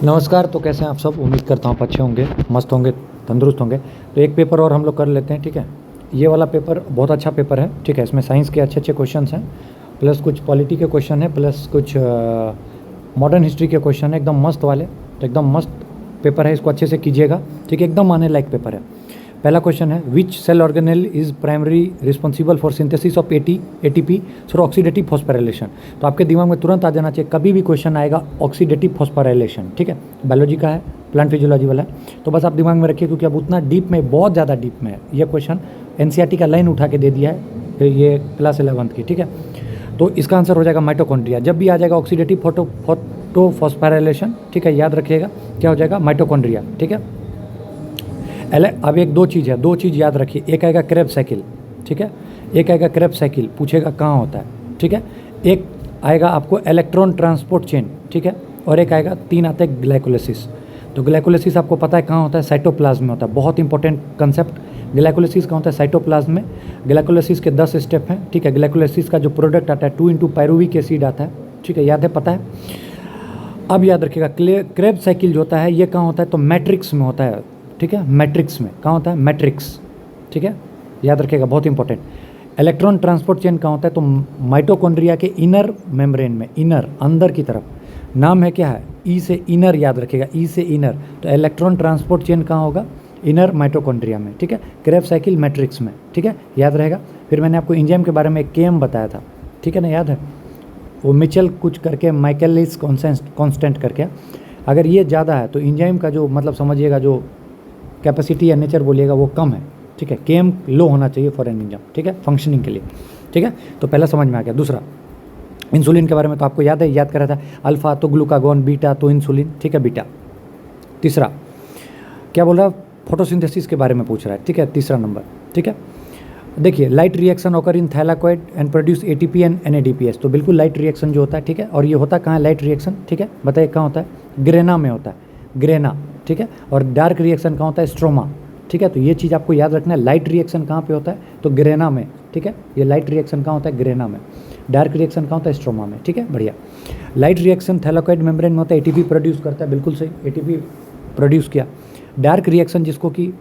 नमस्कार। तो कैसे हैं आप सब? उम्मीद करता हूँ आप अच्छे होंगे, मस्त होंगे, तंदुरुस्त होंगे। तो एक पेपर और हम लोग कर लेते हैं, ठीक है। ये वाला पेपर बहुत अच्छा पेपर है, ठीक है। इसमें साइंस के अच्छे अच्छे क्वेश्चंस हैं, प्लस कुछ पॉलिटी के क्वेश्चन है, प्लस कुछ मॉडर्न हिस्ट्री के क्वेश्चन है, एकदम मस्त वाले। तो एकदम मस्त पेपर है, इसको अच्छे से कीजिएगा, ठीक है। एकदम आने लायक पेपर है। पहला क्वेश्चन है, which cell organelle is primary responsible for synthesis of ATP through oxidative phosphorylation. तो आपके दिमाग में तुरंत आ जाना चाहिए, कभी भी क्वेश्चन आएगा ऑक्सीडेटिव फॉस्फोराइलेशन, ठीक है। बायोलॉजी का है, प्लांट फिजियोलॉजी वाला है। तो बस आप दिमाग में रखिए, क्योंकि अब उतना डीप में, बहुत ज़्यादा डीप में है ये क्वेश्चन। एनसीईआरटी का लाइन उठा के दे दिया है ये क्लास 11th की, ठीक है। तो इसका आंसर हो जाएगा माइटोकॉन्ड्रिया। जब भी आ जाएगा ऑक्सीडेटिव फोटोफॉस्फोराइलेशन, ठीक है, याद रखिएगा क्या हो जाएगा, माइटोकॉन्ड्रिया, ठीक है। अब एक दो चीज़ है, दो चीज़ याद रखिए। एक आएगा क्रेब्स साइकिल, ठीक है। एक आएगा क्रेब्स साइकिल, पूछेगा कहाँ होता है, ठीक है। एक आएगा आपको इलेक्ट्रॉन ट्रांसपोर्ट चेन, ठीक है। और एक आएगा, तीन आते हैं ग्लाइकोलिसिस। तो ग्लाइकोलिसिस आपको पता है कहाँ होता है, साइटोप्लाज्म में होता है। बहुत इंपॉर्टेंट कंसेप्ट। ग्लाइकोलिसिस कहाँ होता है, साइटोप्लाज्म में। ग्लाइकोलिसिस के 10 स्टेप हैं, ठीक है। ग्लाइकोलिसिस का जो प्रोडक्ट आता है 2 पायरुविक एसिड आता है, ठीक है, याद है, पता है। अब याद रखिएगा, क्रेब्स साइकिल जो होता है ये कहाँ होता है, तो मैट्रिक्स में होता है, ठीक है। मैट्रिक्स में कहाँ होता है, मैट्रिक्स, ठीक है, याद रखिएगा, बहुत इंपॉर्टेंट। इलेक्ट्रॉन ट्रांसपोर्ट चेन कहाँ होता है, तो माइटोकॉन्ड्रिया के इनर मेम्ब्रेन में, इनर, अंदर की तरफ। नाम है क्या है, ई से इनर, याद रखिएगा, ई से इनर। तो इलेक्ट्रॉन ट्रांसपोर्ट चेन कहाँ होगा, इनर माइटोकॉन्ड्रिया में, ठीक है। क्रेब्स साइकिल मैट्रिक्स में, ठीक है, याद रहेगा। फिर मैंने आपको एंजाइम के बारे में केएम बताया था, ठीक है ना, याद है। वो मिचेल कुछ करके, माइकलिस कांस्टेंट करके। अगर ये ज़्यादा है तो एंजाइम का जो मतलब समझिएगा, जो कैपेसिटी या नेचर बोलिएगा वो कम है, ठीक है। केएम लो होना चाहिए फॉर एन एंजाइम, ठीक है, फंक्शनिंग के लिए, ठीक है। तो पहला समझ में आ गया। दूसरा, इंसुलिन के बारे में तो आपको याद है, याद करा था। अल्फा तो ग्लूकागॉन, बीटा तो इंसुलिन, ठीक है, बीटा। तीसरा क्या बोल रहा है, फोटोसिंथेसिस के बारे में पूछ रहा है, ठीक है, तीसरा नंबर, ठीक है। देखिए, light reaction occur in thylakoid and produce ATP and NADPS. तो बिल्कुल लाइट रिएक्शन जो होता है, ठीक है। और ये होता कहाँ है, लाइट रिएक्शन, ठीक है, बताइए कहाँ होता है, ग्रेना में होता है, ग्रेना, ठीक है। और डार्क रिएक्शन कहाँ होता है, स्ट्रोमा, ठीक है। तो ये चीज़ आपको याद रखना है, लाइट रिएक्शन कहाँ पे होता है, तो ग्रेना में, ठीक है। ये लाइट रिएक्शन कहाँ होता है, ग्रेना में। डार्क रिएक्शन कहाँ होता है, स्ट्रोमा में, ठीक है, बढ़िया। लाइट रिएक्शन थैलाकोइड मेम्ब्रेन में होता है, एटीपी प्रोड्यूस करता है, बिल्कुल सही, एटीपी प्रोड्यूस किया। डार्क रिएक्शन जिसको कि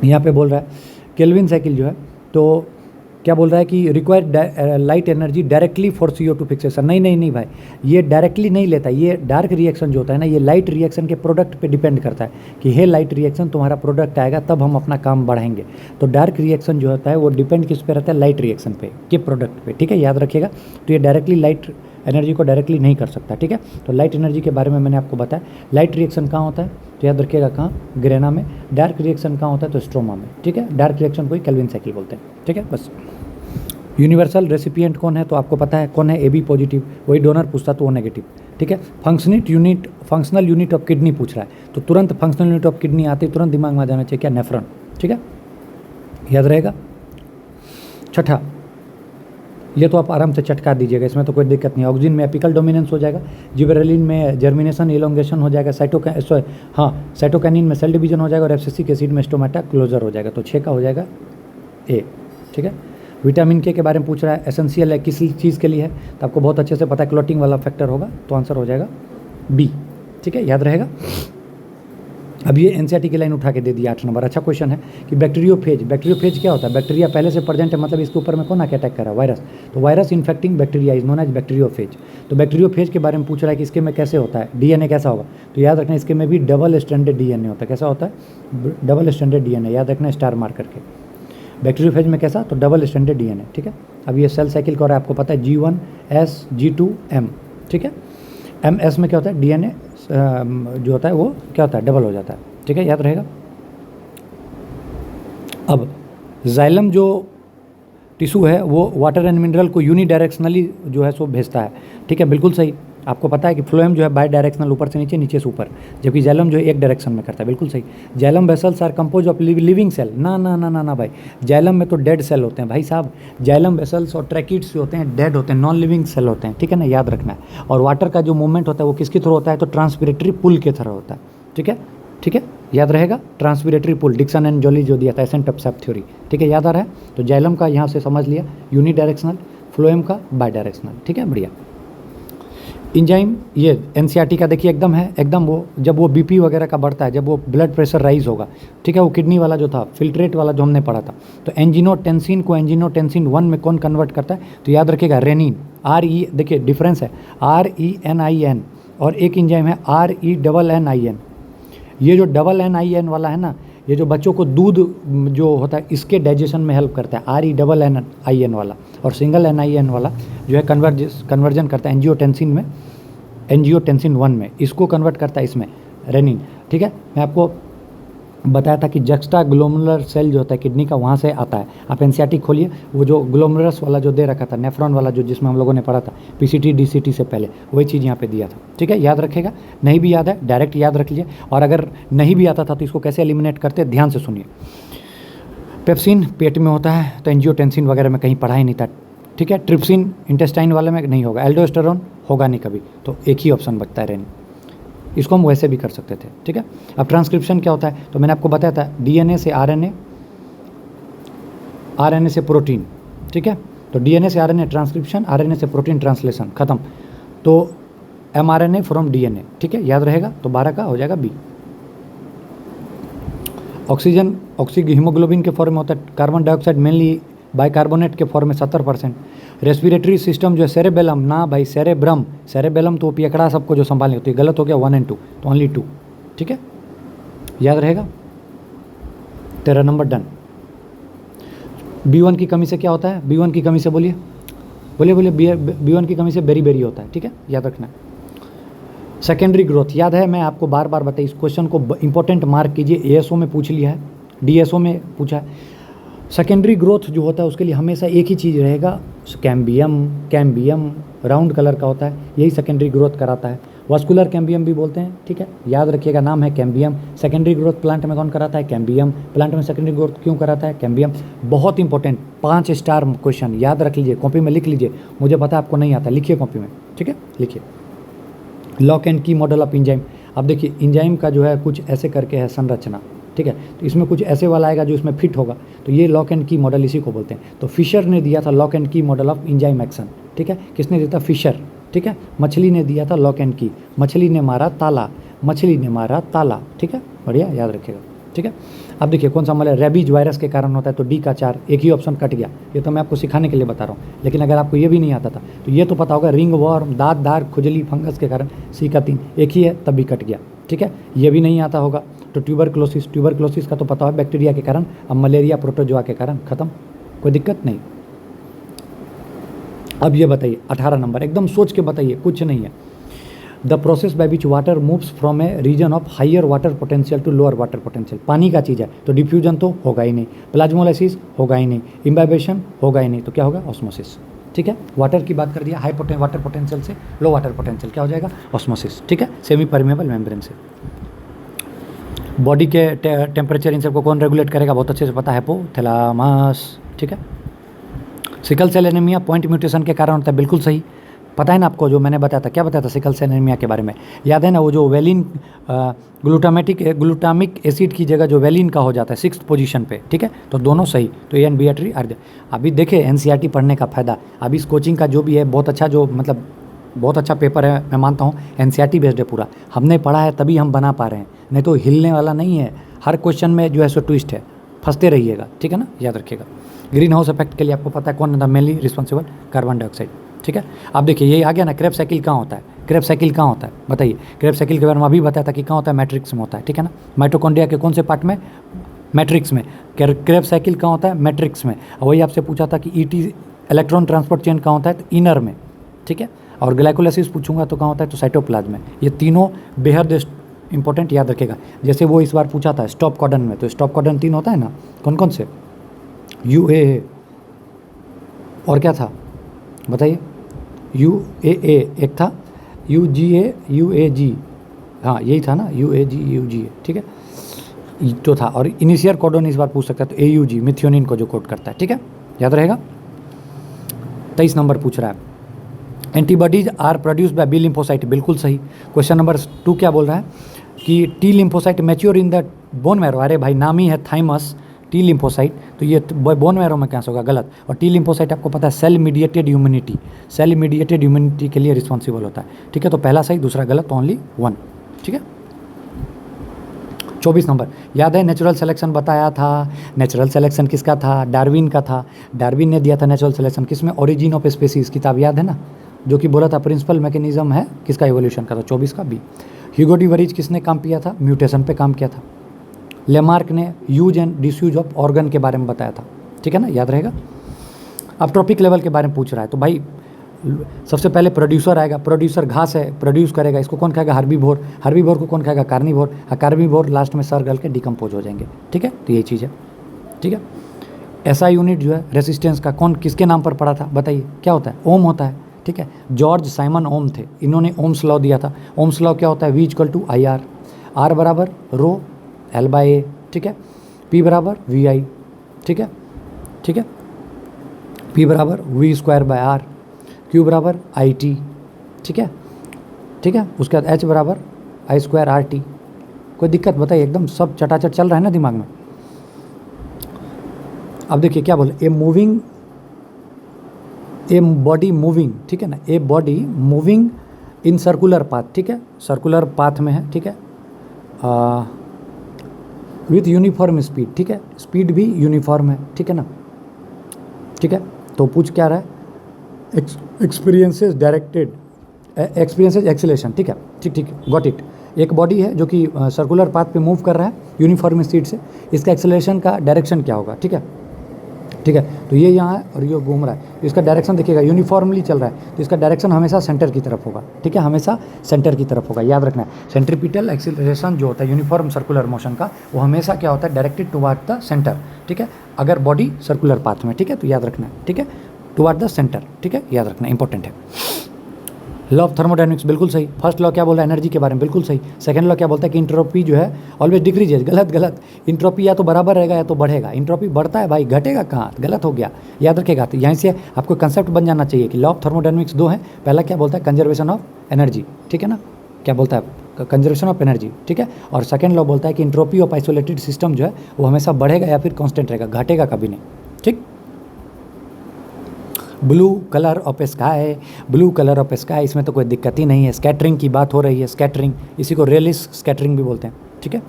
यहाँ पे बोल रहा है केल्विन साइकिल जो है, तो क्या बोल रहा है कि required light energy directly for CO2 fixation. नहीं नहीं नहीं भाई, ये डायरेक्टली नहीं लेता। ये डार्क रिएक्शन जो होता है ना, ये लाइट रिएक्शन के प्रोडक्ट पे डिपेंड करता है कि हे लाइट रिएक्शन तुम्हारा प्रोडक्ट आएगा तब हम अपना काम बढ़ाएंगे। तो डार्क रिएक्शन जो होता है वो डिपेंड किस पे रहता है, लाइट रिएक्शन पे, के प्रोडक्ट पे, ठीक है, याद रखिएगा। तो ये डायरेक्टली लाइट एनर्जी को डायरेक्टली नहीं कर सकता, ठीक है। तो लाइट एनर्जी के बारे में मैंने आपको बताया। लाइट रिएक्शन कहाँ होता है, तो याद रखिएगा कहाँ, ग्रेना में। डार्क रिएक्शन कहाँ होता है, तो स्ट्रोमा में, ठीक है। डार्क रिएक्शन को ही केल्विन साइकिल बोलते हैं, ठीक है, बस। यूनिवर्सल रेसिपिएंट कौन है, तो आपको पता है कौन है, AB पॉजिटिव। वही डोनर पूछता तो वो नेगेटिव, ठीक है। फंक्शनल यूनिट ऑफ किडनी पूछ रहा है, तो तुरंत फंक्शनल यूनिट ऑफ किडनी आते ही तुरंत दिमाग में आ जाना चाहिए क्या, नेफ्रॉन, ठीक है, याद रहेगा। छठा, ये तो आप आराम से चटका दीजिएगा, इसमें तो कोई दिक्कत नहीं है। ऑक्सीजन में एपिकल डोमिनेंस हो जाएगा, जिबरेलिन में जर्मिनेशन इलोंगेशन हो जाएगा, साइटोकैनिन में सेल डिवीजन हो जाएगा, और एब्सिसिक एसिड में स्टोमेटा क्लोजर हो जाएगा। तो 6 का हो जाएगा ए, ठीक है। विटामिन के बारे में पूछ रहा है, एसेंशियल है किसी चीज़ के लिए है, तो आपको बहुत अच्छे से पता है क्लॉटिंग वाला फैक्टर होगा, तो आंसर हो जाएगा बी, ठीक है, याद रहेगा। अब ये एनसीईआरटी की लाइन उठा के दे दिया 8 नंबर। अच्छा क्वेश्चन है कि बैक्टीरियोफेज क्या होता है, बैक्टीरिया पहले से प्रेजेंट है, मतलब इसके ऊपर में कौन आके अटैक कर रहा है, वायरस। तो virus infecting bacteria is known as bacteriophage. तो बैक्टीरियोफेज के बारे में पूछ रहा है कि इसके में कैसे होता है, डीएनए कैसा होगा। तो याद रखना, इसके में भी डबल स्टैंडर्ड डीएनए होता है। कैसा होता है, डबल स्टैंडर्ड डीएनए, याद रखना स्टार मार्क करके। बैक्टीरियोफेज में कैसा, तो डबल स्टैंडर्ड डीएनए, ठीक है। अब ये सेल साइकिल का हो रहा है, आपको पता है G1S G2M, ठीक है। MS में क्या होता है, डीएनए जो होता है वो क्या होता है, डबल हो जाता है, ठीक है, याद रहेगा। अब जाइलम जो टिश्यू है वो वाटर एंड मिनरल को यूनिडायरेक्शनली जो है सो भेजता है, ठीक है, बिल्कुल सही। आपको पता है कि फ्लोएम जो है बाई डायरेक्शनल, ऊपर से नीचे, नीचे से ऊपर, जबकि जाइलम जो है एक डायरेक्शन में करता है, बिल्कुल सही। Xylem vessels are composed of living cell. ना ना ना ना ना भाई, जाइलम में तो डेड सेल होते हैं भाई साहब। जाइलम वेसल्स और ट्रैकिड्स जो होते हैं डेड होते हैं, नॉन लिविंग सेल होते हैं, ठीक है ना, याद रखना है। और वाटर का जो मूवमेंट होता है वो किसके थ्रू होता है, तो ट्रांसपिरेटरी पुल के थ्रू होता है, ठीक है, ठीक है, याद रहेगा। ट्रांसपिरेटरी पुल, डिक्सन एंड जॉली जो दिया था, एसेंट ऑफ सेप थ्योरी, ठीक है, याद आ रहा है। तो जाइलम का यहाँ से समझ लिया यूनिडायरेक्शनल, फ्लोएम का बाई डायरेक्शनल, ठीक है, बढ़िया। इंजाइम ये एनसीईआरटी का देखिए एकदम है, एकदम वो जब वो बीपी वगैरह का बढ़ता है, जब वो ब्लड प्रेशर राइज होगा, ठीक है, वो किडनी वाला जो था फिल्ट्रेट वाला जो हमने पढ़ा था, तो एंजिनोटेंसिन को एंजिनोटेंसिन 1 में कौन कन्वर्ट करता है, तो याद रखिएगा रेनिन, देखिए डिफरेंस है RENIN, और एक इंजाइम है RENNIN। ये जो NNIN वाला है ना, ये जो बच्चों को दूध जो होता है इसके डाइजेशन में हेल्प करता है RENNIN वाला, और सिंगल NIN वाला जो है कन्वर्जन करता है एंजियोटेंसिन 1 में, इसको कन्वर्ट करता है इसमें रेनिन, ठीक है। मैं आपको बताया था कि जक्स्टा ग्लोमुलर सेल जो होता है किडनी का, वहाँ से आता है। आप एनसीईआरटी खोलिए, वो जो ग्लोमुलस वाला जो दे रखा था, नेफ्रॉन वाला जो जिसमें हम लोगों ने पढ़ा था PCT DCT से पहले, वही चीज़ यहाँ पे दिया था, ठीक है, याद रखेगा। नहीं भी याद है डायरेक्ट याद रख लीजिए, और अगर नहीं भी आता था तो इसको कैसे एलिमिनेट करते हैं ध्यान से सुनिए। पेप्सिन पेट में होता है, तो एंजियोटेंसिन वगैरह में कहीं पढ़ा ही नहीं था, ठीक है। ट्रिप्सिन इंटेस्टाइन वाले में नहीं होगा, एल्डोस्टेरोन होगा नहीं कभी, तो एक ही ऑप्शन बचता है रेनिन। इसको हम वैसे भी कर सकते थे, ठीक है। अब ट्रांसक्रिप्शन क्या होता है, तो मैंने आपको बताया था DNA से RNA, RNA से प्रोटीन, ठीक है। तो DNA से RNA ट्रांसक्रिप्शन, RNA से प्रोटीन ट्रांसलेशन, खत्म। तो mRNA फ्रॉम DNA, ठीक है, याद रहेगा। तो 12 का हो जाएगा B। ऑक्सीजन हीमोग्लोबिन के फॉर्म में होता है, कार्बन डाइऑक्साइड मेनली बाइकार्बोनेट के फॉर्म में 70%। रेस्पिरेटरी सिस्टम जो है सेरेबेलम, ना भाई सेरेब्रम, सेरेबेलम तो पियकड़ा सबको जो संभालनी होती है, गलत हो गया 1 और 2, तो ओनली 2, ठीक है, याद रहेगा। 13 नंबर डन। B1 की कमी से क्या होता है, B1 की कमी से बोलिए B1 की कमी से बेरी होता है, ठीक है, याद रखना। सेकेंडरी ग्रोथ याद है, मैं आपको बार बार बताई, इस क्वेश्चन को इंपॉर्टेंट मार्क कीजिए, ASO में पूछ लिया है, DSO में पूछा है। सेकेंडरी ग्रोथ जो होता है उसके लिए हमेशा एक ही चीज़ रहेगा, कैम्बियम राउंड कलर का होता है, यही सेकेंडरी ग्रोथ कराता है। वास्कुलर कैम्बियम भी बोलते हैं, ठीक है, याद रखिएगा, नाम है कैम्बियम। सेकेंडरी ग्रोथ प्लांट में कौन कराता है, कैम्बियम। प्लांट में सेकेंडरी ग्रोथ क्यों कराता है, कैम्बियम। बहुत इंपॉर्टेंट 5 स्टार क्वेश्चन, याद रख लीजिए, कॉपी में लिख लीजिए। मुझे पता है आपको नहीं आता, लिखिए कॉपी में, ठीक है, लिखिए। लॉक एंड की मॉडल ऑफ इंजाइम। अब देखिए इंजाइम का जो है कुछ ऐसे करके है संरचना, ठीक है, तो इसमें कुछ ऐसे वाला आएगा जो इसमें फिट होगा, तो ये लॉक एंड की मॉडल इसी को बोलते हैं। तो फिशर ने दिया था लॉक एंड की मॉडल ऑफ इंजाइम एक्शन, ठीक है, किसने दिया था, फिशर, ठीक है। मछली ने दिया था लॉक एंड की, मछली ने मारा ताला, ठीक है, बढ़िया, याद रखिएगा, ठीक है। अब देखिए कौन सा मॉडल रेबीज वायरस के कारण होता है, तो D का 4, एक ही ऑप्शन कट गया। ये तो मैं आपको सिखाने के लिए बता रहा हूँ, लेकिन अगर आपको ये भी नहीं आता था तो ये तो पता होगा, रिंग वॉर्म, दांत दार खुजली फंगस के कारण, C का 3, एक ही है तब भी कट गया, ठीक है। ये भी नहीं आता होगा तो ट्यूबरक्लोसिस का तो पता है बैक्टीरिया के कारण, अब मलेरिया प्रोटोजोआ के कारण, खत्म, कोई दिक्कत नहीं। अब ये बताइए 18 नंबर, एकदम सोच के बताइए, कुछ नहीं है। The process by which water moves from a region of higher water potential to lower water potential, पानी का चीज़ है, तो डिफ्यूजन तो होगा ही नहीं, प्लाज्मोलाइसिस होगा ही नहीं, इम्बाइबेशन होगा ही नहीं, तो क्या होगा, ऑस्मोसिस, ठीक है। वाटर की बात कर दिया, हाई वाटर पोटेंशियल से लो वाटर पोटेंशियल, क्या हो जाएगा, ऑस्मोसिस, ठीक है, सेमी परमेबल मेम्ब्रेन से। बॉडी के टेम्परेचर इन सबको कौन रेगुलेट करेगा, बहुत अच्छे से पता है, हाइपोथैलेमस, ठीक है। Sickle cell anaemia point mutation के कारण होता है, बिल्कुल सही, पता है ना आपको, जो मैंने बताया था, क्या बताया था सिकल सेल एनीमिया के बारे में, याद है ना, वो जो वेलिन ग्लूटामिक एसिड की जगह जो वेलिन का हो जाता है 6th पोजीशन पे, ठीक है, तो दोनों सही, तो A and B are R. अभी देखिए एनसीईआरटी पढ़ने का फ़ायदा, अभी इस कोचिंग का जो भी है बहुत अच्छा, जो मतलब बहुत अच्छा पेपर है, मैं मानता हूँ, एनसीईआरटी बेस्ड है पूरा, हमने पढ़ा है तभी हम बना पा रहे हैं, नहीं तो हिलने वाला नहीं है, हर क्वेश्चन में जो है सो ट्विस्ट है, फंसते रहिएगा, ठीक है ना, याद रखिएगा। ग्रीन हाउस इफेक्ट के लिए आपको पता है कौन है मेनली रिस्पॉन्सिबल, कार्बन डाइऑक्साइड, ठीक है। अब देखिए ये आ गया ना, क्रेब साइकिल कहाँ होता है, क्रेब साइकिल कहाँ होता है बताइए, क्रेब साइकिल के बारे में अभी बताया था कि कहाँ होता है, मैट्रिक्स में होता है, ठीक है ना, माइटोकॉन्ड्रिया के कौन से पार्ट में, मैट्रिक्स में। क्रेब साइकिल कहाँ होता है, मैट्रिक्स में। वही आपसे पूछा था कि ईटी इलेक्ट्रॉन ट्रांसपोर्ट चेन कहाँ होता है, तो इनर में, ठीक है। और ग्लाइकोलाइसिस पूछूंगा तो कहाँ होता है, तो साइटोप्लाज्म में। ये तीनों बेहद इंपॉर्टेंट, याद रखेगा। जैसे वो इस बार पूछा था स्टॉप कॉडन में, तो स्टॉप कॉडन 3 होता है ना, कौन कौन से, UAA और क्या था बताइए, UAA एक था, UGA UAG, हाँ यही था ना, UAG UGA, ठीक है, तो था। और इनिशियल कोडन इस बार पूछ सकता है, तो AUG मिथियोनिन को जो कोड करता है, ठीक है, याद रहेगा। 23 नंबर पूछ रहा है, antibodies are produced by B lymphocyte, बिल्कुल सही। क्वेश्चन नंबर 2 क्या बोल रहा है कि T lymphocyte mature in the bone marrow, अरे भाई नाम ही है थाइमस, टी लिम्फोसाइट, तो ये बोन मैरो में कैसे होगा, गलत। और टी लिम्फोसाइट आपको पता है cell mediated immunity, cell mediated immunity के लिए रिस्पॉन्सिबल होता है, ठीक है। तो पहला सही, दूसरा गलत, ओनली 1, ठीक है। 24 नंबर, याद है नेचुरल सिलेक्शन बताया था, नेचुरल सिलेक्शन किसका था, डार्विन का था। डार्विन ने दिया था नेचुरल सिलेक्शन किसमें, ओरिजिन ऑफ स्पीसीज किताब याद है ना, जो कि बोला था प्रिंसिपल मैकेनिज्म है किसका, एवोल्यूशन का। तो 24 का बी। ह्यूगो डी वरीज किसने काम किया था, म्यूटेशन पे काम किया था। लेमार्क ने use and disuse of organ के बारे में बताया था, ठीक है ना, याद रहेगा। अब ट्रॉपिक लेवल के बारे में पूछ रहा है, तो भाई सबसे पहले प्रोड्यूसर आएगा, प्रोड्यूसर घास है, प्रोड्यूस करेगा, इसको कौन खाएगा, हर्बीवोर, हर्बीवोर को कौन खाएगा, कार्निवोर, कार्निवोर लास्ट में सर गल के डिकम्पोज हो जाएंगे, ठीक है। तो ये चीज़ है, ठीक है। ऐसा यूनिट जो है रेसिस्टेंस का कौन किसके नाम पर पड़ा था, बताइए क्या होता है, ओम होता है, ठीक है। जॉर्ज साइमन ओम थे, इन्होंने ओम्स लॉ दिया था। ओम्स लॉ क्या होता है, V=IR, R बराबर रो L/A, ठीक है। P बराबर VI, ठीक है, ठीक है। P बराबर V²/R, Q बराबर IT, ठीक है, ठीक है। उसके बाद H बराबर I²RT। कोई दिक्कत बताइए, एकदम सब चटाचट चल रहा है ना दिमाग में। अब देखिए क्या बोले, ए बॉडी मूविंग, ठीक है ना, a body moving in circular path, ठीक है, सर्कुलर पाथ में है, ठीक है, विथ यूनिफॉर्म स्पीड, ठीक है, स्पीड भी यूनिफॉर्म है, ठीक है ना, ठीक है। तो पूछ क्या रहा है, एक्सपीरियंसेस डायरेक्टेड, एक्सपीरियंसेस एक्सीलरेशन, ठीक है, ठीक ठीक, गॉट इट। एक बॉडी है जो कि सर्कुलर पाथ पे मूव कर रहा है यूनिफॉर्म स्पीड से, इसका एक्सेलरेशन का डायरेक्शन क्या होगा, ठीक है, ठीक है। तो ये यहाँ है और ये घूम रहा है, तो इसका डायरेक्शन देखिएगा यूनिफॉर्मली चल रहा है, तो इसका डायरेक्शन हमेशा सेंटर की तरफ होगा, ठीक है, हमेशा सेंटर की तरफ होगा, याद रखना है। सेंट्रीपिटल एक्सीलरेशन जो होता है यूनिफॉर्म सर्कुलर मोशन का, वो हमेशा क्या होता है, डायरेक्टेड टुवार्ड द सेंटर, ठीक है, अगर बॉडी सर्कुलर पाथ में, ठीक है, तो याद रखना है, ठीक है, टुवार्ड द सेंटर, ठीक है, याद रखना इंपॉर्टेंट है। लॉ ऑफ थर्मोडायनेमिक्स बिल्कुल सही। फर्स्ट लॉ क्या बोला है, एनर्जी के बारे में, बिल्कुल सही। सेकंड लॉ क्या बोलता है कि इंट्रोपी जो है ऑलवेज डिक्रीजेज, गलत गलत। इंट्रोपी या तो बराबर रहेगा या तो बढ़ेगा, इंट्रोपी बढ़ता है भाई, घटेगा कहाँ, गलत हो गया, याद रखेगा। तो यहाँ से आपको कंसेप्ट बन जाना चाहिए कि लॉ ऑफ थर्मोडायनेमिक्स 2 है। पहला क्या बोलता है, कंजर्वेशन ऑफ एनर्जी, ठीक है ना, क्या बोलता है, कंजर्वेशन ऑफ एनर्जी, ठीक है। और सेकंड लॉ बोलता है कि इंट्रोपी ऑफ आइसोलेटेड सिस्टम जो है वो हमेशा बढ़ेगा या फिर कांस्टेंट रहेगा, घटेगा कभी नहीं, ठीक। Blue colour of sky, blue colour of sky, इसमें तो कोई दिक्कत ही नहीं है। स्कैटरिंग की बात हो रही है, स्कैटरिंग, इसी को रेलिस स्कैटरिंग भी बोलते हैं, ठीक है।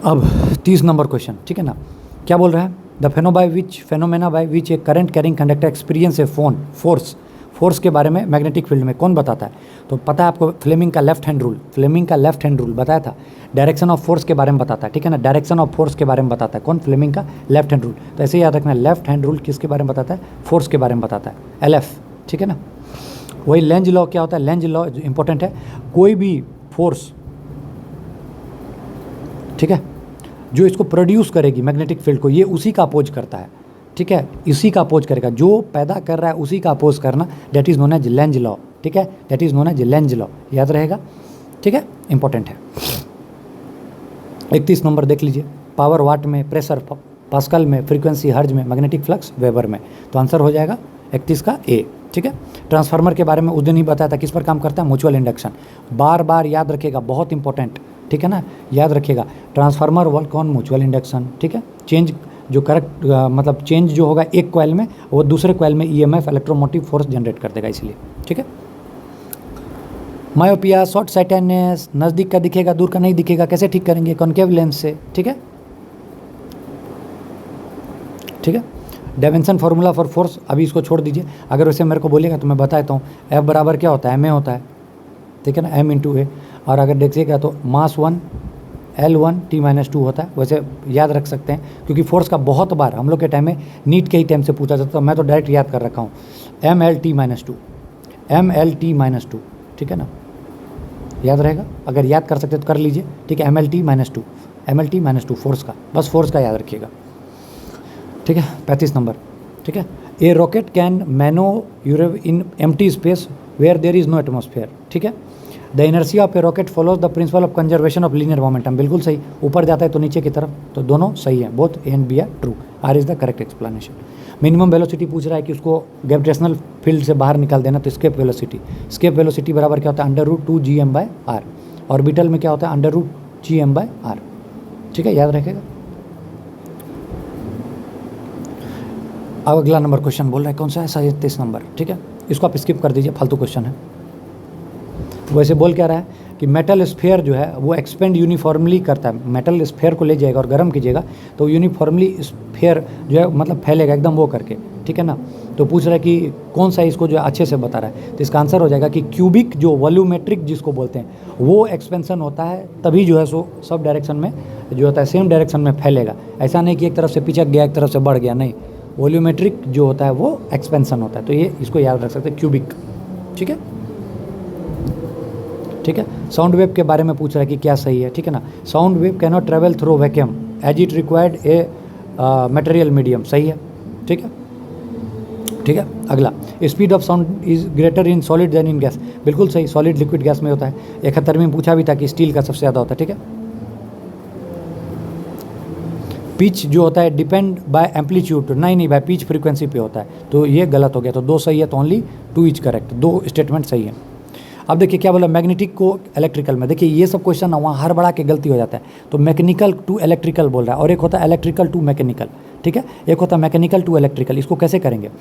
अब 30 नंबर क्वेश्चन, ठीक है ना, क्या बोल रहा है, the phenomena by which A current carrying conductor experience a force के बारे में मैग्नेटिक फील्ड में कौन बताता है। तो पता है आपको फ्लेमिंग का लेफ्ट हैंड रूल बताया था, डायरेक्शन ऑफ फोर्स के बारे में बताता है, ठीक है ना, डायरेक्शन ऑफ फोर्स के बारे में बताता है कौन, फ्लेमिंग का लेफ्ट हैंड रूल। तो ऐसे याद रखना, लेफ्ट हैंड रूल किसके बारे में बताता है, फोर्स के बारे में बताता है, LF, ठीक है ना। वही लेंज लॉ क्या होता है, लेंज लॉ इंपॉर्टेंट है, कोई भी फोर्स, ठीक है, जो इसको प्रोड्यूस करेगी मैग्नेटिक फील्ड को, ये उसी का अपोज करता है, ठीक है, इसी का अपोज करेगा, जो पैदा कर रहा है उसी का अपोज करना, that is known as Lenz law, ठीक है, that is known as Lenz law, याद रहेगा, ठीक है, इंपॉर्टेंट है। 31 नंबर देख लीजिए, पावर वाट में, प्रेशर पास्कल में, फ्रीक्वेंसी हर्ज में, मैग्नेटिक फ्लक्स वेबर में। तो आंसर हो जाएगा 31 का A, ठीक है। ट्रांसफार्मर के बारे में उस दिन ही बताया था, किस पर काम करता है, म्यूचुअल इंडक्शन, बार बार याद रखेगा, बहुत इंपॉर्टेंट, ठीक है ना, याद रखिएगा। Transformer work on mutual induction, ठीक है। चेंज जो करेक्ट मतलब चेंज जो होगा एक कॉइल में, वो दूसरे कॉइल में EMF इलेक्ट्रोमोटिव फोर्स जनरेट कर देगा, इसलिए, ठीक है। मायोपिया, शॉर्ट साइटेडनेस, नज़दीक का दिखेगा दूर का नहीं दिखेगा, कैसे ठीक करेंगे, कॉन्केव लेंस से, ठीक है, ठीक है। डायमेंशन फार्मूला फॉर फोर्स अभी इसको छोड़ दीजिए, अगर वैसे मेरे को बोलेगा तो मैं बता देता हूँ। F बराबर क्या होता है, MA होता है, ठीक है ना, M × A। और अगर देखिएगा तो मास 1 L1 T-2 होता है, वैसे याद रख सकते हैं, क्योंकि फोर्स का बहुत बार हम लोग के टाइम में नीट के ही टाइम से पूछा जाता, तो मैं तो डायरेक्ट याद कर रखा हूँ, MLT-2, ठीक है ना, याद रहेगा, अगर याद कर सकते तो कर लीजिए, ठीक है। MLT-2 फोर्स का, बस फोर्स का याद रखिएगा, ठीक है। 35 नंबर, ठीक है। A rocket can manoeuvre in empty space where there is no atmosphere, ठीक है। The inertia of a rocket follows the principle of conservation of linear momentum, बिल्कुल सही, ऊपर जाता है तो नीचे की तरफ, तो दोनों सही है, both A and B are true, R is the correct explanation. Minimum velocity पूछ रहा है कि उसको ग्रेविटेशनल फील्ड से बाहर निकाल देना, तो स्केप वेलोसिटी बराबर क्या होता है, √2gm/r। ऑर्बिटल में क्या होता है, √gm/r, ठीक है, याद रखेगा। अब अगला नंबर क्वेश्चन बोल रहा है कौन सा है, 37 नंबर, ठीक है, इसको आप स्किप कर दीजिए, फालतू क्वेश्चन है। वैसे बोल क्या रहा है कि मेटल स्फेयर जो है वो एक्सपेंड यूनिफॉर्मली करता है, मेटल स्फेयर को ले जाएगा और गर्म कीजिएगा तो यूनिफॉर्मली स्फेयर जो है मतलब फैलेगा एकदम वो करके, ठीक है ना। तो पूछ रहा है कि कौन सा इसको जो है अच्छे से बता रहा है, तो इसका आंसर हो जाएगा कि क्यूबिक जो वॉल्यूमेट्रिक जिसको बोलते हैं वो एक्सपेंशन होता है तभी जो है सो सब डायरेक्शन में जो होता है सेम डायरेक्शन में फैलेगा। ऐसा नहीं कि एक तरफ से पिचक गया एक तरफ से बढ़ गया, नहीं, वॉल्यूमेट्रिक जो होता है वो एक्सपेंशन होता है। तो ये इसको याद रख सकते हैं, क्यूबिक, ठीक है, ठीक है। साउंड वेव के बारे में पूछ रहा है कि क्या सही है, ठीक है ना। Sound wave can not travel through vacuum as it required a material medium, सही है, ठीक है, ठीक है। अगला, speed of sound is greater in solid than in gas, बिल्कुल सही, सॉलिड लिक्विड गैस में होता है। 71 में पूछा भी था कि स्टील का सबसे ज़्यादा होता है, ठीक है। पिच जो होता है डिपेंड बाय एम्पलीट्यूड, नहीं भाई पिच फ्रीक्वेंसी पे होता है, तो ये गलत हो गया, तो 2 सही है, तो ओनली 2 इज करेक्ट, 2 स्टेटमेंट सही है। अब देखिए क्या बोला, मैग्नेटिक को इलेक्ट्रिकल में, देखिए ये सब क्वेश्चन ना वहाँ हर बड़ा के गलती हो जाता है। तो मैकेनिकल टू इलेक्ट्रिकल बोल रहा है और एक होता है इलेक्ट्रिकल टू मैकेनिकल, ठीक है, एक होता है मैकेनिकल टू इलेक्ट्रिकल। इसको कैसे करेंगे,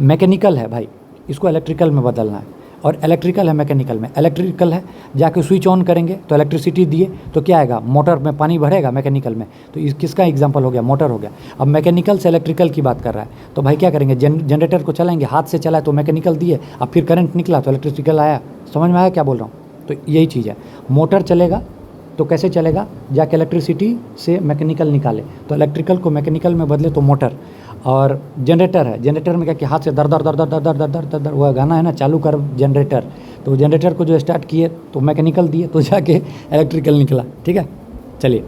मैकेनिकल है भाई, इसको इलेक्ट्रिकल में बदलना है, और इलेक्ट्रिकल है मैकेनिकल में। इलेक्ट्रिकल है जाके स्विच ऑन करेंगे तो इलेक्ट्रिसिटी दिए तो क्या आएगा, मोटर में पानी भरेगा मैकेनिकल में, तो इस किसका एग्जांपल हो गया, मोटर हो गया। अब मैकेनिकल से इलेक्ट्रिकल की बात कर रहा है, तो भाई क्या करेंगे, जनरेटर को चलाएंगे, हाथ से चलाए तो मैकेनिकल दिए, अब फिर करंट निकला तो इलेक्ट्रिकल आया। समझ में आया क्या बोल रहा हूँ, तो यही चीज़ है। मोटर चलेगा तो कैसे चलेगा, जाके इलेक्ट्रिसिटी से मैकेनिकल निकाले, तो इलेक्ट्रिकल को मैकेनिकल में बदले तो मोटर। और जनरेटर है, जनरेटर में क्या कि हाथ से दर दर दर दर दर दर दर दर दर दर, वह गाना है ना, चालू कर जनरेटर, तो जनरेटर को जो स्टार्ट किए तो मैकेनिकल दिए तो जाके इलेक्ट्रिकल निकला, ठीक है। चलिए,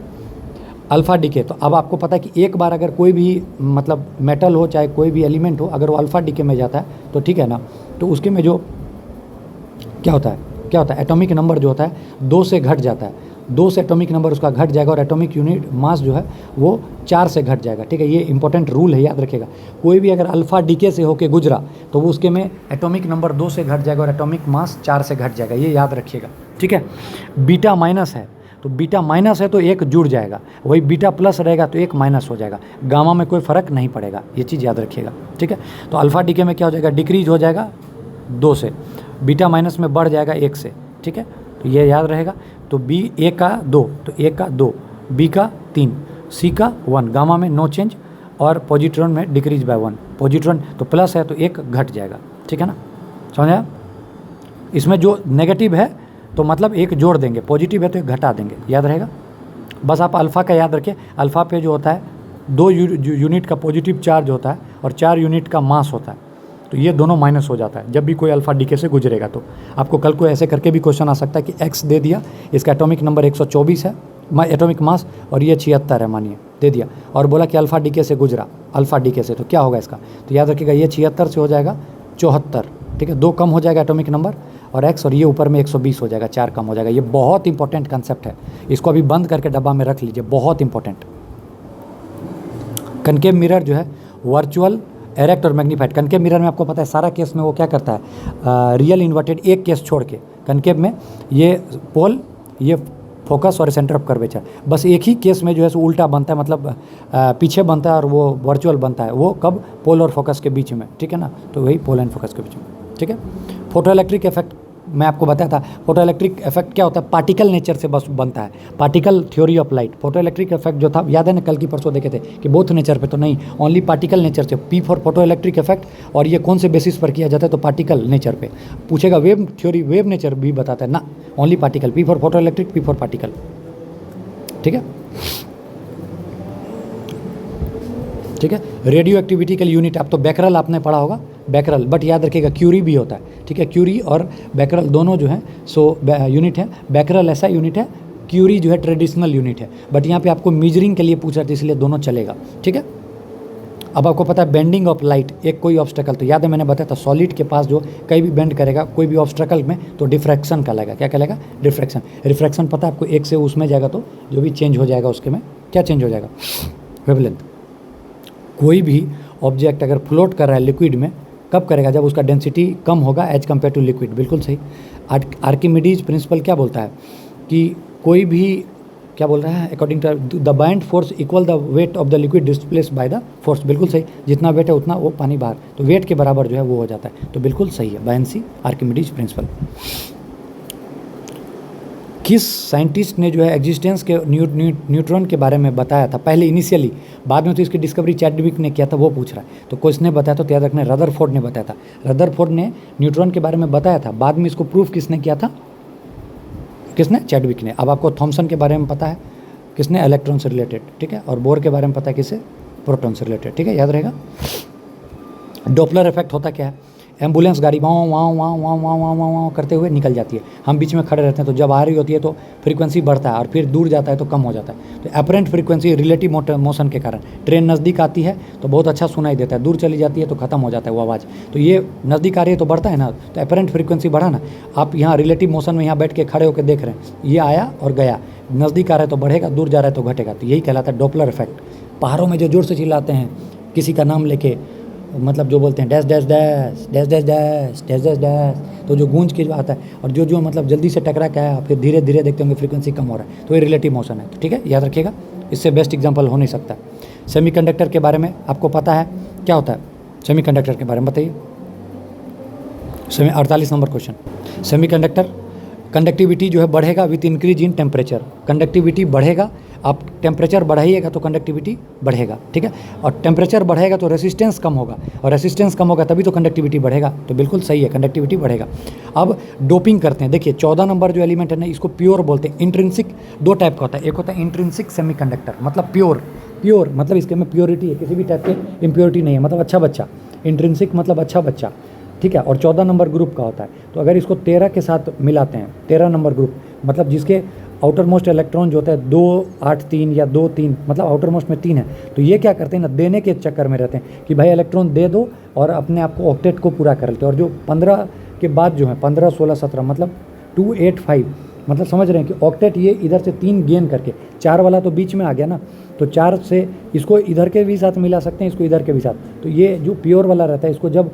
अल्फ़ा डीके, तो अब आपको पता है कि एक बार अगर कोई भी मतलब मेटल हो चाहे कोई भी एलिमेंट हो, अगर वो अल्फ़ा डीके में जाता है तो ठीक है ना, तो उसके में जो क्या होता है, एटॉमिक नंबर जो होता है 2 से घट जाता है, 2 से एटॉमिक नंबर उसका घट जाएगा, और एटॉमिक यूनिट मास जो है वो 4 से घट जाएगा, ठीक है। ये इंपॉर्टेंट रूल है, याद रखिएगा। कोई भी अगर अल्फ़ा डीके से होके गुजरा तो वो उसके में एटॉमिक नंबर 2 से घट जाएगा और एटॉमिक मास 4 से घट जाएगा, ये याद रखिएगा, ठीक है। बीटा माइनस है तो बीटा माइनस है तो 1 जुड़ जाएगा, वही बीटा प्लस रहेगा तो 1 माइनस हो जाएगा, गामा में कोई फ़र्क नहीं पड़ेगा, ये चीज़ याद रखिएगा, ठीक है। तो अल्फ़ा डीके में क्या हो जाएगा, डिक्रीज हो जाएगा 2 से, बीटा माइनस में बढ़ जाएगा 1 से, ठीक है, तो ये याद रहेगा। तो बी ए का 2, तो ए का 2, बी का 3, सी का 1, गामा में नो चेंज, और पॉजिट्रॉन में डिक्रीज बाय 1, पॉजिट्रॉन तो प्लस है तो 1 घट जाएगा, ठीक है ना, समझा। इसमें जो नेगेटिव है तो मतलब 1 जोड़ देंगे, पॉजिटिव है तो 1 घटा देंगे, याद रहेगा। बस आप अल्फ़ा का याद रखिए, अल्फ़ा पे जो होता है 2 यूनिट का पॉजिटिव चार्ज होता है और 4 यूनिट का मास होता है, तो ये दोनों माइनस हो जाता है जब भी कोई अल्फ़ा डीके से गुजरेगा। तो आपको कल को ऐसे करके भी क्वेश्चन आ सकता है कि एक्स दे दिया, इसका एटॉमिक नंबर 124 है, एटॉमिक मास, और ये 76 है मानिए, दे दिया, और बोला कि अल्फ़ा डीके से गुजरा, अल्फ़ा डीके से, तो क्या होगा इसका, तो याद रखिएगा ये 76 से हो जाएगा 74, ठीक है, 2 कम हो जाएगा एटॉमिक नंबर और एक्स, और ये ऊपर में 120 हो जाएगा, 4 कम हो जाएगा। ये बहुत इंपॉर्टेंट कंसेप्ट है, इसको अभी बंद करके डब्बा में रख लीजिए, बहुत इंपॉर्टेंट। कनकेव मिरर जो है वर्चुअल, एरेक्ट और मैग्नीफाइड। कनकेव मिरर में आपको पता है सारा केस में वो क्या करता है, रियल इन्वर्टेड, एक केस छोड़ के कनकेव में ये पोल, ये फोकस और सेंटर ऑफ कर्वेचर, बस एक ही केस में जो है सो उल्टा बनता है, मतलब पीछे बनता है और वो वर्चुअल बनता है, वो कब, पोल और फोकस के बीच में, ठीक है ना, तो वही पोल एंड फोकस के बीच में, ठीक है। फोटो इलेक्ट्रिक इफेक्ट मैं आपको बताया था, फोटो इलेक्ट्रिक इफेक्ट क्या होता है, पार्टिकल नेचर से बस बनता है, particle theory of light. Photo electric effect जो था याद है ना, कल की परसों देखे थे कि बोथ नेचर पे, तो नहीं, ओनली पार्टिकल नेचर से, P for photo electric effect, और ये कौन से बेसिस पर किया जाता है, तो पार्टिकल नेचर पे। पूछेगा वेव थ्योरी, वेव नेचर भी बताता है ना, only particle, P for photo electric, P for particle, ठीक है, ठीक है। रेडियो एक्टिविटी के लिए यूनिट, आप तो बैकरल आपने पढ़ा होगा, बैकरल, बट याद रखिएगा क्यूरी भी होता है, ठीक है, क्यूरी और बैकरल दोनों जो हैं सो यूनिट है। बैकरल ऐसा यूनिट है, क्यूरी जो है ट्रेडिशनल यूनिट है, बट यहाँ पे आपको मेजरिंग के लिए पूछ रहा था इसलिए दोनों चलेगा, ठीक है। अब आपको पता है बेंडिंग ऑफ लाइट, एक कोई ऑब्स्टेकल, तो याद है मैंने बताया था सॉलिड के पास जो कहीं भी बेंड करेगा कोई भी ऑब्स्टेकल में तो डिफ्रैक्शन कहलाएगा, क्या कहलाएगा, डिफ्रैक्शन। रिफ्रैक्शन पता है आपको, एक से उसमें जाएगा तो जो भी चेंज हो जाएगा उसके में क्या चेंज हो जाएगा, वेवलेंथ। कोई भी ऑब्जेक्ट अगर फ्लोट कर रहा है लिक्विड में, कब करेगा, जब उसका डेंसिटी कम होगा एज कम्पेयर टू लिक्विड, बिल्कुल सही। आर्किमिडीज प्रिंसिपल क्या बोलता है कि कोई भी क्या बोल रहा है, according to the buoyant force equal the weight of the liquid displaced by the force, बिल्कुल सही, जितना वेट है उतना वो पानी बाहर, तो वेट के बराबर जो है वो हो जाता है, तो बिल्कुल सही है, बायंसी आर्किमिडीज प्रिंसिपल। किस साइंटिस्ट ने जो है एग्जिस्टेंस के न्यूट्रॉन के बारे में बताया था पहले इनिशियली, बाद में तो इसकी डिस्कवरी चैडविक ने किया था, वो पूछ रहा है, तो किसने बताया, तो याद रखना रदरफोर्ड ने बताया था, रदरफोर्ड ने न्यूट्रॉन के बारे में बताया था, बाद में इसको प्रूफ किसने किया था, किसने, चैडविक ने। अब आपको थॉमसन के बारे में पता है, किसने, इलेक्ट्रॉन से रिलेटेड, ठीक है, और बोर के बारे में पता है किसे, प्रोटॉन से रिलेटेड, ठीक है, याद रहेगा। डॉपलर इफेक्ट होता क्या है, एम्बुलेंस गाड़ी वाँ वाँ वाँ वाँ वाँ वाँ वाँ वाँ करते हुए निकल जाती है, हम बीच में खड़े रहते हैं, तो जब आ रही होती है तो फ्रीक्वेंसी बढ़ता है और फिर दूर जाता है तो कम हो जाता है, तो अपरेंट फ्रीक्वेंसी रिलेटिव मोशन के कारण, ट्रेन नज़दीक आती है तो बहुत अच्छा सुनाई देता है, दूर चली जाती है तो खत्म हो जाता है वो आवाज़, तो ये नज़दीक आ रही है तो बढ़ता है ना, तो अपरेंट फ्रीक्वेंसी बढ़ा ना, आप यहाँ रिलेटिव मोशन में यहाँ बैठ के खड़े होकर देख रहे हैं, ये आया और गया, नज़दीक आ रहा है तो बढ़ेगा, दूर जा रहा है तो घटेगा, तो यही कहलाता है डॉपलर इफेक्ट। पहाड़ों में जो जोर से चिल्लाते हैं किसी का नाम लेके, मतलब जो बोलते हैं dash dash dash dash dash dash dash dash dash, तो जो गूंज के जो आता है, और जो मतलब जल्दी से टकरा के आया फिर धीरे धीरे देखते होंगे फ्रीक्वेंसी कम हो रहा है, तो ये रिलेटिव मोशन है, ठीक है, याद रखिएगा, इससे बेस्ट एग्जांपल हो नहीं सकता। सेमीकंडक्टर के बारे में आपको पता है क्या होता है, सेमीकंडक्टर के बारे में बताइए, 48 नंबर क्वेश्चन। सेमीकंडक्टर कंडक्टिविटी जो है बढ़ेगा with increase in temperature, conductivity बढ़ेगा, आप टेम्परेचर बढ़ाइएगा तो कंडक्टिविटी बढ़ेगा, ठीक है, और टेम्परेचर बढ़ेगा तो रेसिस्टेंस कम होगा, और रेसिस्टेंस कम होगा तभी तो कंडक्टिविटी बढ़ेगा, तो बिल्कुल सही है, कंडक्टिविटी बढ़ेगा। अब डोपिंग करते हैं, देखिए 14 नंबर जो एलिमेंट है ना, इसको प्योर बोलते हैं। इंट्रिंसिक दो टाइप का होता है, एक होता है इंट्रिंसिक सेमीकंडक्टर, मतलब प्योर, प्योर मतलब इसके में प्योरिटी है, किसी भी टाइप के इम्प्योरिटी नहीं है, मतलब अच्छा बच्चा, इंट्रिंसिक मतलब अच्छा बच्चा, ठीक है, और 14 नंबर ग्रुप का होता है। तो अगर इसको 13 के साथ मिलाते हैं, 13 नंबर ग्रुप मतलब जिसके आउटर मोस्ट इलेक्ट्रॉन जो होता है 2 8 3 या 2 3, मतलब आउटर मोस्ट में 3 है, तो ये क्या करते हैं ना, देने के चक्कर में रहते हैं कि भाई इलेक्ट्रॉन दे दो और अपने आप को ऑक्टेट को पूरा कर लेते हैं। और जो 15 के बाद जो है 15 16 17 मतलब 2 8 5, मतलब समझ रहे हैं कि ऑक्टेट ये इधर से 3 गेन करके, 4 वाला तो बीच में आ गया ना, तो 4 से इसको इधर के भी साथ मिला सकते हैं, इसको इधर के भी साथ, तो ये जो प्योर वाला रहता है इसको जब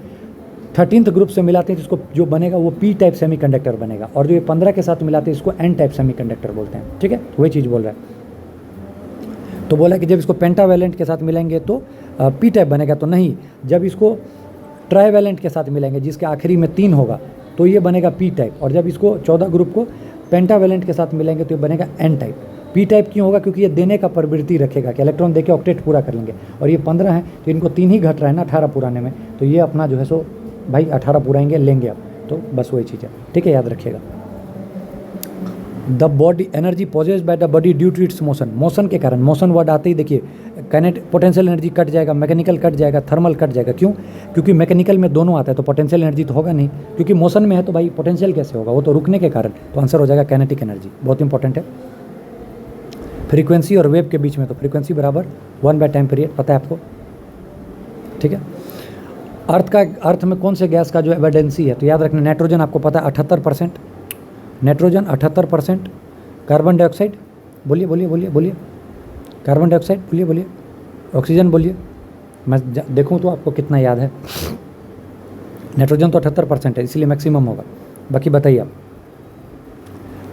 13th ग्रुप से मिलाते हैं तो इसको जो बनेगा वो पी टाइप सेमीकंडक्टर बनेगा, और जो ये 15 के साथ मिलाते हैं इसको एन टाइप सेमीकंडक्टर बोलते हैं, ठीक है, वही चीज़ बोल रहा है। तो बोला कि जब इसको पेंटावैलेंट के साथ मिलाएंगे तो पी टाइप बनेगा, तो नहीं, जब इसको ट्राईवैलेंट के साथ मिलाएंगे जिसके आखिरी में 3 होगा तो ये बनेगा पी टाइप, और जब इसको 14 ग्रुप को पेंटावैलेंट के साथ मिलाएंगे तो ये बनेगा एन टाइप। पी टाइप क्यों होगा, क्योंकि ये देने का प्रवृत्ति रखेगा कि इलेक्ट्रॉन देके ऑक्टेट पूरा कर लेंगे, और ये 15 है तो इनको 3 ही घट रहा है ना 18 पुराने में, तो ये अपना जो है सो भाई 18 पुराएंगे लेंगे अब, तो बस वही चीज़ है, ठीक है, याद रखिएगा। The body energy possessed by the body due to its motion, motion के कारण, मोशन वर्ड आते ही देखिए काइनेट पोटेंशियल एनर्जी कट जाएगा, मैकेनिकल कट जाएगा, थर्मल कट जाएगा, क्यों, क्योंकि मैकेनिकल में दोनों आता है तो पोटेंशियल एनर्जी तो होगा नहीं, क्योंकि मोशन में है तो भाई पोटेंशियल कैसे होगा, वो तो रुकने के कारण, तो आंसर हो जाएगा काइनेटिक एनर्जी, बहुत इंपॉर्टेंट है। फ्रीक्वेंसी और वेव के बीच में, तो फ्रीक्वेंसी बराबर 1/टाइम पीरियड, पता है आपको, ठीक है। अर्थ में कौन से गैस का जो एविडेंसी है, तो याद रखना नाइट्रोजन आपको पता है 78%, नाइट्रोजन 78%, कार्बन डाइऑक्साइड बोलिए बोलिए बोलिए बोलिए, कार्बन डाइऑक्साइड बोलिए बोलिए, ऑक्सीजन बोलिए, मैं देखूं तो आपको कितना याद है। नाइट्रोजन तो 78% है इसलिए मैक्सिमम होगा, बाकी बताइए आप।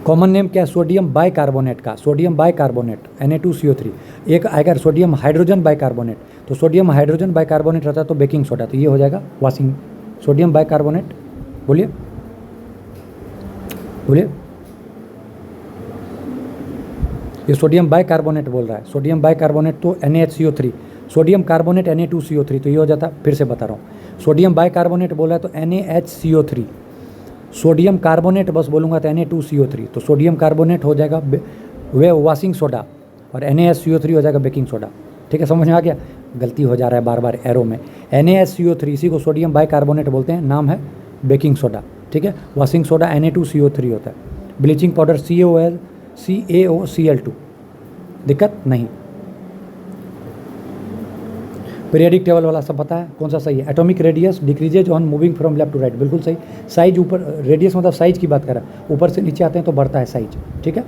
कॉमन नेम क्या है सोडियम बाइकार्बोनेट का, सोडियम बाइकार्बोनेट Na2CO3, एक आएगा सोडियम हाइड्रोजन बाइकार्बोनेट, तो सोडियम हाइड्रोजन बाइकार्बोनेट रहता है तो बेकिंग सोडा, तो ये हो जाएगा वाशिंग सोडियम बाइकार्बोनेट, बोलिए बोलिए, ये सोडियम बाइकार्बोनेट बोल रहा है, सोडियम बाइकार्बोनेट तो NaHCO3, सोडियम कार्बोनेट Na2CO3, तो ये हो जाता, फिर से बता रहा हूँ, सोडियम बाइकार्बोनेट बोला है तो NaHCO3, सोडियम कार्बोनेट बस बोलूँगा तो Na2CO3, तो सोडियम कार्बोनेट हो जाएगा वे वाशिंग सोडा, और NaHCO3 हो जाएगा बेकिंग सोडा, ठीक है, समझ में आ गया, गलती हो जा रहा है बार बार एरो में, NaHCO3 इसी को सोडियम बाइकार्बोनेट बोलते हैं, नाम है बेकिंग सोडा, ठीक है, वाशिंग सोडा Na2CO3 होता है, ब्लीचिंग पाउडर CaOCl2, दिक्कत नहीं। पीरियडिक टेबल वाला सब पता है, कौन सा सही है, atomic radius decreases on moving from left to right, बिल्कुल सही, साइज ऊपर, रेडियस मतलब साइज की बात कर रहा है, ऊपर से नीचे आते हैं तो बढ़ता है साइज, ठीक है।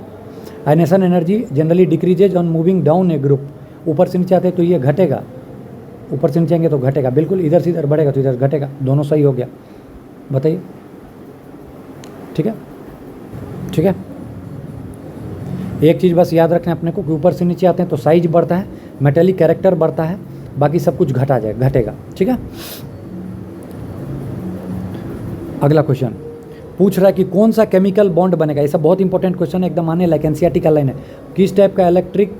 Ionisation energy generally decreases on moving down A group, ऊपर से नीचे आते हैं तो ये घटेगा, ऊपर से नीचे आएंगे तो घटेगा, बिल्कुल इधर से इधर बढ़ेगा तो इधर घटेगा, दोनों सही हो गया, बताइए, ठीक है ठीक है। एक चीज़ बस याद रखना अपने को कि ऊपर से नीचे आते हैं तो साइज बढ़ता है, मेटेलिक कैरेक्टर बढ़ता है, बाकी सब कुछ घटेगा। ठीक है। अगला क्वेश्चन पूछ रहा है कि कौन सा केमिकल बॉन्ड बनेगा। ये सब बहुत इंपॉर्टेंट क्वेश्चन है, एकदम आने लायक एनसीईआरटी का लाइन है। किस टाइप का इलेक्ट्रिक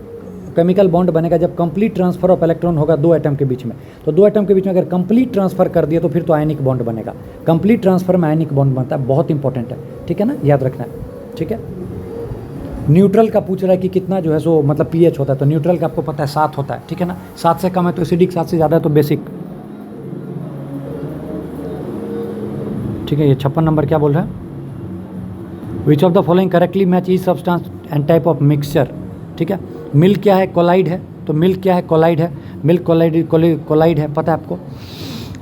केमिकल बॉन्ड बनेगा जब कंप्लीट ट्रांसफर ऑफ इलेक्ट्रॉन होगा दो एटम के बीच में। तो दो एटम के बीच में अगर कंप्लीट ट्रांसफर कर दिए तो फिर तो आयनिक बॉन्ड बनेगा। कंप्लीट ट्रांसफर में आयनिक बॉन्ड बनता है, बहुत इंपॉर्टेंट है। ठीक है ना, याद रखना है। ठीक है। न्यूट्रल का पूछ रहा है कि कितना जो है सो मतलब पीएच होता है, तो न्यूट्रल का आपको पता है 7 होता है। ठीक है ना, 7 से कम है तो एसिडिक, 7 से ज़्यादा है तो बेसिक। ठीक है। ये 56 नंबर क्या बोल रहा है, which of the following correctly match each substance and type of mixture. ठीक है। मिल्क क्या है, कोलाइड है। तो मिल्क क्या है, कोलाइड है। मिल्क कोलाइड है, पता है आपको।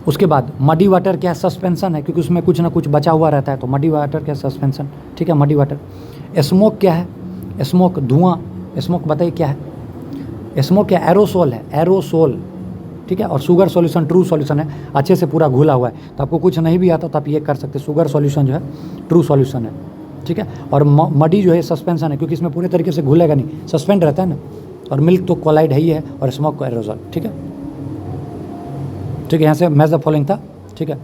उसके बाद मडी वाटर क्या है, सस्पेंशन है, क्योंकि उसमें कुछ ना कुछ बचा हुआ रहता है, तो मडी वाटर क्या है, सस्पेंशन। ठीक है, मडी वाटर। स्मोक क्या है, स्मोक धुआं। स्मोक बताइए क्या है, स्मोक क्या, एरोसोल है, एरोसोल। ठीक है। और शुगर सॉल्यूशन ट्रू सॉल्यूशन है, अच्छे से पूरा घुला हुआ है, तो आपको कुछ नहीं भी आता तो आप ये कर सकते, शुगर सॉल्यूशन जो है ट्रू सॉल्यूशन है। ठीक है। और मडी जो है सस्पेंशन है, क्योंकि इसमें पूरे तरीके से घुलेगा नहीं, सस्पेंड रहता है ना। और मिल्क तो कोलाइड है ही है, और स्मोक को एरोसोल। ठीक है। ठीक है, यहाँ से मैच द फॉलोइंग था। ठीक है।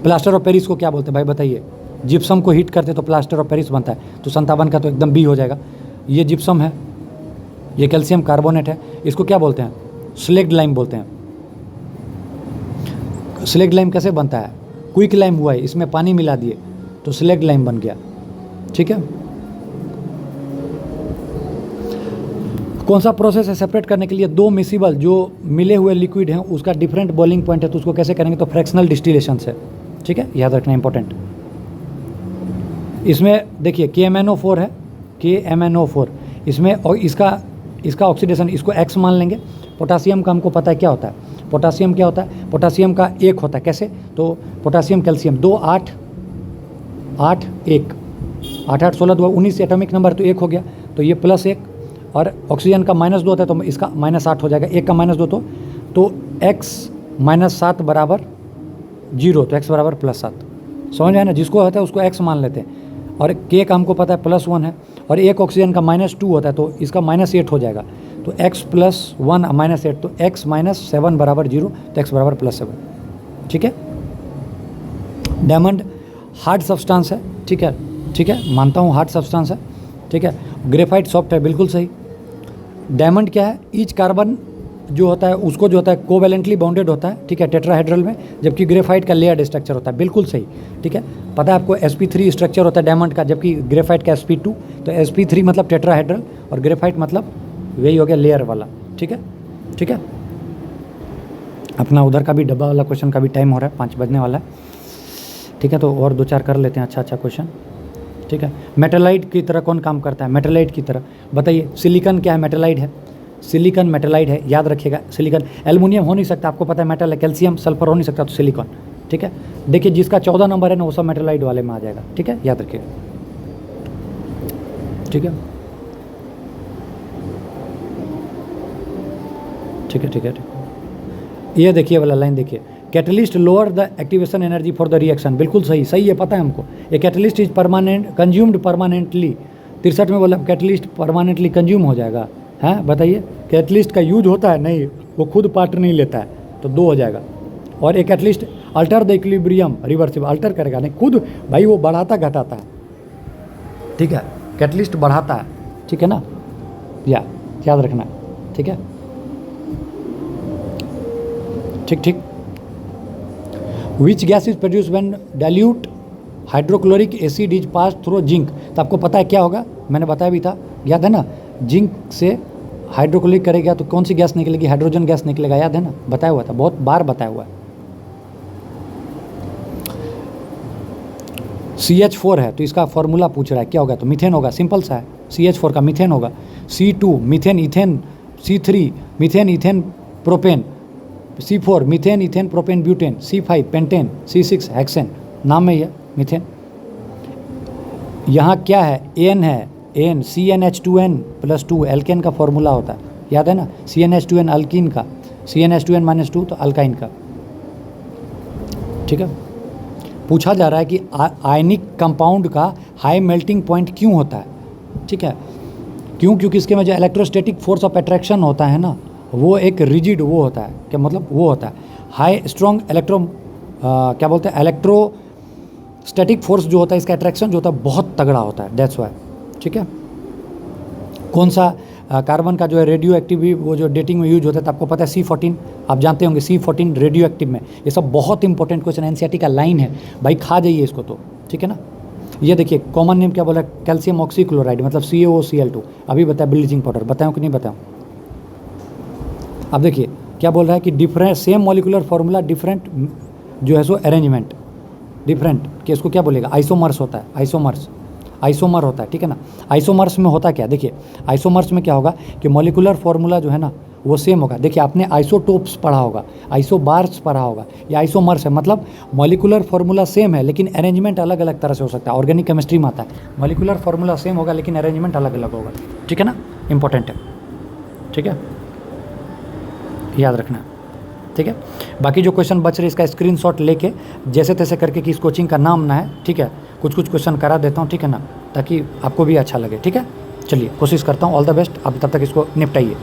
प्लास्टर ऑफ पेरिस को क्या बोलते हैं भाई बताइए। जिप्सम को हीट करते तो प्लास्टर ऑफ पेरिस बनता है, तो 57 का तो एकदम बी हो जाएगा। ये जिप्सम है, ये कैल्शियम कार्बोनेट है, इसको क्या बोलते हैं, स्लेक्ड लाइम बोलते हैं। स्लेक्ड लाइम कैसे बनता है, क्विक लाइम हुआ है, इसमें पानी मिला दिए तो स्लेक्ड लाइम बन गया। ठीक है। कौन सा प्रोसेस है सेपरेट करने के लिए दो मिसिबल जो मिले हुए लिक्विड हैं उसका डिफरेंट बॉइलिंग पॉइंट है, तो उसको कैसे करेंगे, तो फ्रैक्शनल डिस्टिलेशन से। ठीक है, याद रखना इंपॉर्टेंट। इसमें देखिए KMnO4 है, KMnO4 इसमें, और इसका ऑक्सीडेशन, इसको X मान लेंगे। पोटासियम का हमको पता है क्या होता है, पोटासियम क्या होता है, पोटासियम का 1 होता है, कैसे, तो पोटासियम कैल्शियम 2 8 8 1 8 8 16 2 19 एटॉमिक नंबर, तो 1 हो गया, तो ये +1। और ऑक्सीजन का -2 होता है तो इसका -8 हो जाएगा, 1 का -2 तो x -7 बराबर 0, तो x बराबर +7। समझ में आया ना, जिसको होता है उसको x मान लेते हैं। और k का हमको पता है +1 है, और एक ऑक्सीजन का -2 होता है तो इसका -8 हो जाएगा, तो x +1 -8, तो x -7 बराबर 0, तो x बराबर +7। ठीक है। डायमंड हार्ड सब्सटेंस है। ठीक है, ठीक है, मानता हूँ हार्ड सब्सटेंस है। ठीक है। ग्रेफाइट सॉफ्ट है, बिल्कुल सही। डायमंड क्या है, ईच कार्बन जो होता है उसको जो होता है कोवेलेंटली बाउंडेड होता है। ठीक है, टेट्राहेड्रल में, जबकि ग्रेफाइट का लेयर्ड स्ट्रक्चर होता है, बिल्कुल सही। ठीक है, पता है आपको sp3 स्ट्रक्चर होता है डायमंड का, जबकि ग्रेफाइट का sp2, तो sp3 मतलब टेट्राहेड्रल और ग्रेफाइट मतलब वही हो गया लेयर वाला। ठीक है, ठीक है। अपना उधर का भी डब्बा वाला क्वेश्चन का भी टाइम हो रहा है, 5 बजने वाला है। ठीक है, तो और 2-4 कर लेते हैं अच्छा क्वेश्चन। ठीक है। मेटेलाइट की तरह कौन काम करता है, मेटेलाइट की तरह बताइए। सिलिकॉन क्या है, मेटेलाइट है, सिलिकॉन मेटेलाइट है, याद रखिएगा। सिलिकॉन, एल्युमिनियम हो नहीं सकता, आपको पता है मेटल है, कैल्शियम सल्फर हो नहीं सकता, तो सिलिकॉन। ठीक है। देखिए जिसका 14 नंबर है ना वो सब मेटेलाइट वाले में आ जाएगा। ठीक है, याद रखिएगा। ठीक है, ठीक है, ठीक है, ठीक है। ये देखिए वाला लाइन देखिए, catalyst lower the activation energy for the reaction, बिल्कुल सही, सही है, पता है हमको। ये catalyst is permanent consumed permanently, 63 में बोला कैटलिस्ट परमानेंटली कंज्यूम हो जाएगा, है बताइए। कैटलिस्ट का यूज होता है, नहीं, वो खुद पार्ट नहीं लेता है, तो 2 हो जाएगा। और एक catalyst alter the equilibrium, reversible, alter करेगा नहीं, खुद भाई वो बढ़ाता घटाता है। ठीक है, कैटलिस्ट बढ़ाता है। ठीक है ना, याद रखना है। ठीक है, ठीक ठीक। Which gas is produce when dilute hydrochloric acid is pass through zinc, तो आपको पता है क्या होगा, मैंने बताया भी था, याद है ना। जिंक से हाइड्रोक्लोरिक करेगा तो कौन सी गैस निकलेगी, हाइड्रोजन गैस निकलेगा, याद है ना, बताया हुआ था, बहुत बार बताया हुआ है। CH4 है तो इसका फॉर्मूला पूछ रहा है क्या होगा, तो मीथेन होगा, सिंपल सा है। CH4 का मीथेन होगा, C2 methane ethane, C3 methane ethane propane, C4 methane ethane propane butane, C5 pentane, C6 hexane, नाम में ही है मीथेन। यहाँ क्या है, एन है, एन, CnH2n+2 एल्केन का फॉर्मूला होता है, याद है ना। CnH2n अल्कीन का, CnH2n-2 तो अल्काइन का। ठीक है। पूछा जा रहा है कि आयनिक कंपाउंड का हाई मेल्टिंग पॉइंट क्यों होता है। ठीक है, क्यों? क्योंकि इसके में जो इलेक्ट्रोस्टैटिक फोर्स ऑफ अट्रैक्शन होता है ना, वो एक रिजिड वो होता है, क्या मतलब वो होता है हाई स्ट्रॉन्ग क्या बोलते हैं, इलेक्ट्रोस्टैटिक फोर्स जो होता है, इसका अट्रैक्शन जो होता है बहुत तगड़ा होता है, दैट्स वाई। ठीक है, कौन सा कार्बन का जो है रेडियो एक्टिव भी वो जो डेटिंग में यूज होता है, तो आपको पता है C14, आप जानते होंगे C14 रेडियो एक्टिव में। ये सब बहुत इंपॉर्टेंट क्वेश्चन, एनसीईआरटी का लाइन है भाई, खा जाइए इसको तो, ठीक है ना। ये देखिए कॉमन नेम क्या बोला, कैल्शियम ऑक्सीक्लोराइड मतलब CaOCl2। अभी बताया ब्लीचिंग पाउडर, बताऊँ कि नहीं बताऊँ? अब देखिए क्या बोल रहा है कि different same molecular formula different जो है सो अरेंजमेंट, डिफरेंट कि इसको क्या बोलेगा, आइसोमर्स होता है, आइसोमर होता है, ठीक है ना। आइसोमर्स में होता क्या, देखिए आइसोमर्स में क्या होगा कि मॉलिकुलर फार्मूला जो है ना वो सेम होगा। देखिए आपने आइसोटोप्स पढ़ा होगा, आइसोबार्स पढ़ा होगा, ये आइसोमर्स है, मतलब मॉलिकुलर फार्मूला सेम है लेकिन अरेंजमेंट अलग अलग तरह से हो सकता है। ऑर्गेनिक केमिस्ट्री में आता है, मॉलिकुलर फार्मूला सेम होगा लेकिन अरेंजमेंट अलग अलग होगा, ठीक है ना, इंपॉर्टेंट है, ठीक है, याद रखना, ठीक है। बाकी जो क्वेश्चन बच रहे इसका स्क्रीनशॉट लेके जैसे तैसे करके कि इस कोचिंग का नाम ना है, ठीक है, कुछ क्वेश्चन करा देता हूँ, ठीक है ना, ताकि आपको भी अच्छा लगे, ठीक है। चलिए कोशिश करता हूँ, ऑल द बेस्ट। आप तब तक इसको निपटाइए।